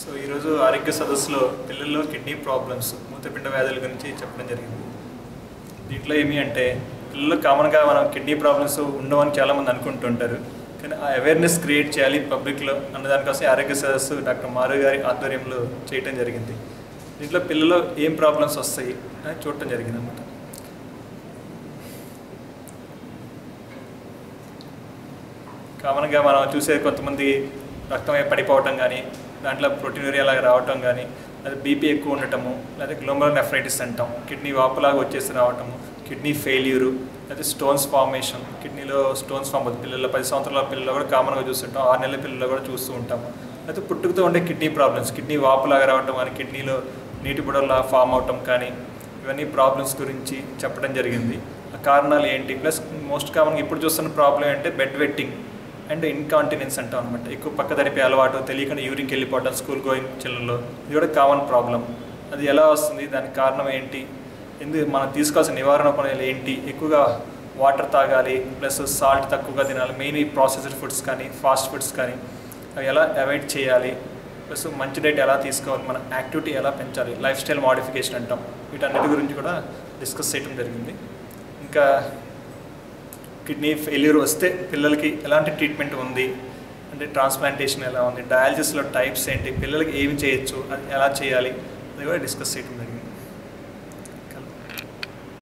So ఈరోజు ఆరోగ్య సదస్సులో పిల్లల్లో కిడ్నీ ప్రాబ్లమ్స్ మూత్రపిండ వ్యాధుల గురించి చెప్పడం జరిగింది. దీంట్లో ఏమి అంటే పిల్లలు కామన్గా మనం కిడ్నీ ప్రాబ్లమ్స్ ఉండవని చాలామంది అనుకుంటుంటారు. కానీ ఆ అవేర్నెస్ క్రియేట్ చేయాలి పబ్లిక్లో అన్న దానికోసం ఆరోగ్య సదస్సు డాక్టర్ మారు గారి ఆధ్వర్యంలో చేయటం జరిగింది. దీంట్లో పిల్లల్లో ఏం ప్రాబ్లమ్స్ వస్తాయి అని చూడటం జరిగింది అన్నమాట. కామన్గా మనం చూసే కొంతమంది రక్తం పడిపోవటం కానీ, దాంట్లో ప్రోటీనూరియా లాగా రావటం కానీ, లేదా బీపీ ఎక్కువ ఉండటము, లేదా గ్లోమరల్ నెఫ్రైటిస్ అంటాం, కిడ్నీ వాపులాగా వచ్చేసి రావటము, కిడ్నీ ఫెయిల్యూరు, లేదా స్టోన్స్ ఫార్మేషన్, కిడ్నీలో స్టోన్స్ ఫామ్ అవుతుంది. పిల్లలు 10 సంవత్సరాల పిల్లలు కూడా కామన్గా చూస్తుంటాం, 6 నెలల పిల్లలు కూడా చూస్తూ ఉంటాము. అయితే పుట్టుకతో ఉండే కిడ్నీ ప్రాబ్లమ్స్, కిడ్నీ వాపులాగా రావటం కానీ, కిడ్నీలో నీటి బుడలా ఫామ్ అవటం కానీ, ఇవన్నీ ప్రాబ్లమ్స్ గురించి చెప్పడం జరిగింది. ఆ కారణాలు ఏంటి, ప్లస్ మోస్ట్ కామన్గా ఇప్పుడు చూస్తున్న ప్రాబ్లం ఏంటంటే బెడ్ వెట్టింగ్ అండ్ ఇన్కాంటినెన్స్ అంటాం అనమాట. ఎక్కువ పక్క తరిపే అలవాటు, తెలియకుండా యూరిన్కి వెళ్ళిపోవడం స్కూల్ గోయింగ్ చిల్డ్రన్లో, ఇది కూడా కామన్ ప్రాబ్లం. అది ఎలా వస్తుంది, దానికి కారణం ఏంటి, ఎందుకు మనం తీసుకోవాల్సిన నివారణ పనులు ఏంటి, ఎక్కువగా వాటర్ తాగాలి, ప్లస్ సాల్ట్ తక్కువగా తినాలి, మెయిన్ ఈ ప్రాసెస్డ్ ఫుడ్స్ కానీ ఫాస్ట్ ఫుడ్స్ కానీ అవి ఎలా అవాయిడ్ చేయాలి, ప్లస్ మంచి డైట్ ఎలా తీసుకోవాలి, మన యాక్టివిటీ ఎలా పెంచాలి, లైఫ్ స్టైల్ మోడిఫికేషన్ అంటాం, వీటన్నిటి గురించి కూడా డిస్కస్ చేయడం జరిగింది. ఇంకా కిడ్నీ ఫెయిల్యూర్ వస్తే పిల్లలకి ఎలాంటి ట్రీట్మెంట్ ఉంది, అంటే ట్రాన్స్ప్లాంటేషన్ ఎలా ఉంది, డయాలసిస్లో టైప్స్ ఏంటి, పిల్లలకి ఏమి చేయొచ్చు, అది ఎలా చేయాలి, అది కూడా డిస్కస్ చేయడం జరిగింది.